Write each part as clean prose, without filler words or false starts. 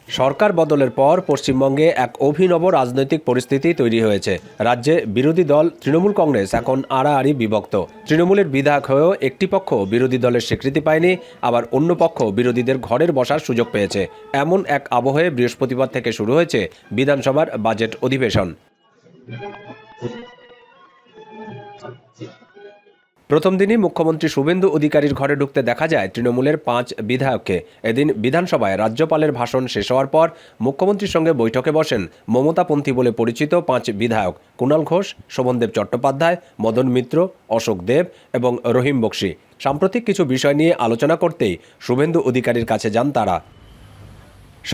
সরকার বদলের পর পশ্চিমবঙ্গে এক অভিনব রাজনৈতিক পরিস্থিতি তৈরি হয়েছে। রাজ্যে বিরোধী দল তৃণমূল কংগ্রেস এখন আড়াআড়ি বিভক্ত। তৃণমূলের বিধায়ক হয়েও একটি পক্ষ বিরোধী দলের স্বীকৃতি পায়নি, আবার অন্য পক্ষ বিরোধীদের ঘরের বসার সুযোগ পেয়েছে। এমন এক আবহে বৃহস্পতিবার থেকে শুরু হয়েছে বিধানসভার বাজেট অধিবেশন। প্রথম দিনই মুখ্যমন্ত্রী শুভেন্দু অধিকারীর ঘরে ঢুকতে দেখা যায় তৃণমূলের 5 বিধায়ককে। এদিন বিধানসভায় রাজ্যপালের ভাষণ শেষ হওয়ার পর মুখ্যমন্ত্রীর সঙ্গে বৈঠকে বসেন মমতাপন্থী বলে পরিচিত 5 বিধায়ক কুণাল ঘোষ, শোভনদেব চট্টোপাধ্যায়, মদন মিত্র, অশোক দেব এবং রহিম বক্সি। সাম্প্রতিক কিছু বিষয় নিয়ে আলোচনা করতেই শুভেন্দু অধিকারীর কাছে যান তারা।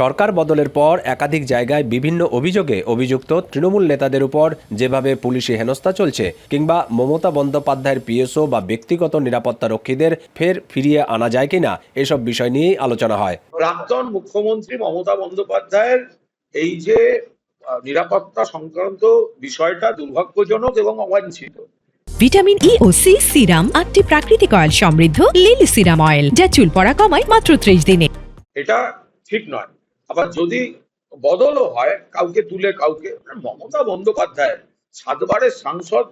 সরকার বদলের পর একাধিক জায়গায় বিভিন্ন অভিযোগে অভিযুক্ত তৃণমূল নেতাদের উপর যেভাবে পুলিশি হেনস্থা চলছে, কিংবা মমতা বন্দ্যোপাধ্যায়ের পিএসও বা ব্যক্তিগত নিরাপত্তা রক্ষীদের ফিরিয়ে আনা যায় কিনা, এসব বিষয় নিয়েই আলোচনা হয়। প্রাক্তন মুখ্যমন্ত্রী মমতা বন্দ্যোপাধ্যায়ের এই যে নিরাপত্তা সংক্রান্ত বিষয়টা দুর্ভাগ্যজনক এবং অবাঞ্ছিত। ভিটামিন ই ও সি সিরাম 8টি প্রাকৃতিক অয়েল সমৃদ্ধ লিলি সিরাম অয়েল, যা চুল পড়া কমায় মাত্র 30 দিনে। এটা ঠিক নয়। আবার যদি বদলও হয় কাউকে তুলে কাউকে, মমতা বন্দ্যোপাধ্যায় 7 বারের সাংসদ,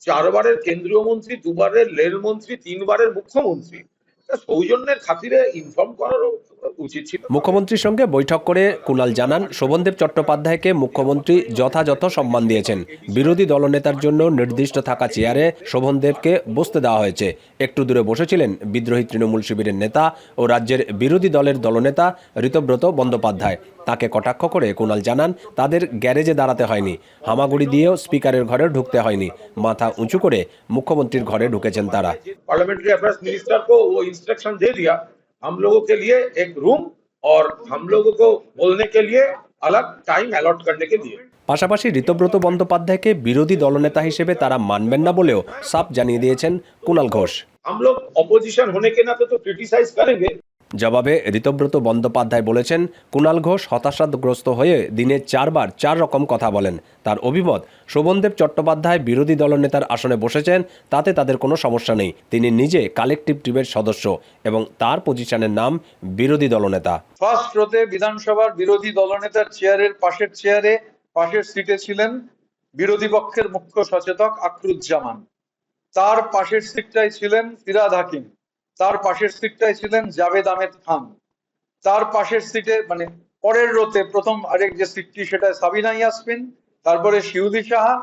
4 বারের কেন্দ্রীয় মন্ত্রী, 2 বারের রেলমন্ত্রী, 3 বারের মুখ্যমন্ত্রী, সৌজন্যের খাতিরে ইনফর্ম করারও উচিত ছিল। মুখ্যমন্ত্রীর সঙ্গে বৈঠক করে কুণাল জানান, শোভনদেব চট্টোপাধ্যায়কে মুখ্যমন্ত্রী যথাযথ সম্মান দিয়েছেন। বিরোধী দলনেতার জন্য নির্দিষ্ট থাকা চেয়ারে শোভনদেবকে বসতে দেওয়া হয়েছে। একটু দূরে বসেছিলেন বিদ্রোহী তৃণমূল শিবিরের নেতা ও রাজ্যের বিরোধী দলের দলনেতা ঋতব্রত বন্দ্যোপাধ্যায়। তাকে কটাক্ষ করে কুণাল জানান, তাদের গ্যারেজে দাঁড়াতে হয়নি, হামাগুড়ি দিয়েও স্পিকারের ঘরে ঢুকতে হয়নি, মাথা উঁচু করে মুখ্যমন্ত্রীর ঘরে ঢুকেছেন তারা। पार्लियामेंट्री अफेयर्स मिनिस्टर को वो इंस्ट्रक्शन दे दिया, हम लोगों के लिए एक रूम और हम लोगों को बोलने के लिए अलग टाइम अलॉट करने के लिए। পাশাপাশি ঋতব্রত বন্দ্যোপাধ্যায়কে বিরোধী দলনেতা হিসেবে তারা মানবেন না বলেও সাফ জানিয়ে দিয়েছেন কুণাল ঘোষ। हम लोग অপোজিশন होने के नाते तो क्रिटिसाइज करेंगे। জবাবে ঋতব্রত বন্দ্যোপাধ্যায় বলেছেন, কুণাল ঘোষ হতাশাগ্রস্ত হয়ে দিনে 4 বার 4 রকম কথা বলেন। তার অভিমত, শোভনদেব চট্টোপাধ্যায় বিরোধী দলনেতার আসনে বসেছেন, তাতে তাদের কোনো সমস্যা নেই। তিনি নিজে কালেকটিভ টিমের সদস্য এবং তার পজিশনের নাম বিরোধী দলনেতা। ফার্স্ট রোতে বিধানসভার বিরোধী দলনেতার চেয়ারের পাশের সিটে ছিলেন বিরোধী পক্ষের মুখ্য সচেতক আকরুজ্জামান। তার পাশের সিটটাই ছিলেন ফিরাদ হাকিম। তার পাশের সিটটাই ছিলেন জাভেদ আহমেদ খান। তার পাশের সিটে পরের রোতে প্রথম আরেক যে সিটটি সেটা সাবিনা ইয়াসমিন, তারপরে শিউলি সাহা,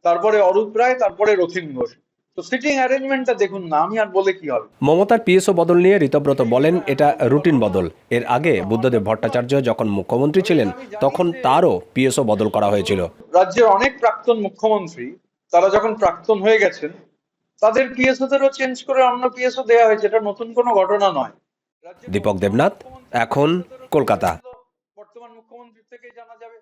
তারপরে অরূপ রায়, তারপরে রথিন ঘোষ। তো সিটিং অ্যারেঞ্জমেন্টটা দেখুন না, আমি আর বলে কি হবে। মমতার পিএসও বদল নিয়ে ঋতব্রত বলেন, এটা রুটিন বদল। এর আগে বুদ্ধদেব ভট্টাচার্য যখন মুখ্যমন্ত্রী ছিলেন তখন তারও পিএসও বদল করা হয়েছিল। রাজ্যের অনেক প্রাক্তন মুখ্যমন্ত্রী তারা যখন প্রাক্তন হয়ে গেছেন তাদের পিএসওদেরও চেঞ্জ করে অন্য পিএসও দেওয়া হয়েছে, এটা নতুন কোনো ঘটনা নয়। দীপক দেবনাথ, এখন কলকাতা। বর্তমান মুখ্যমন্ত্রী থেকে জানা যাবে।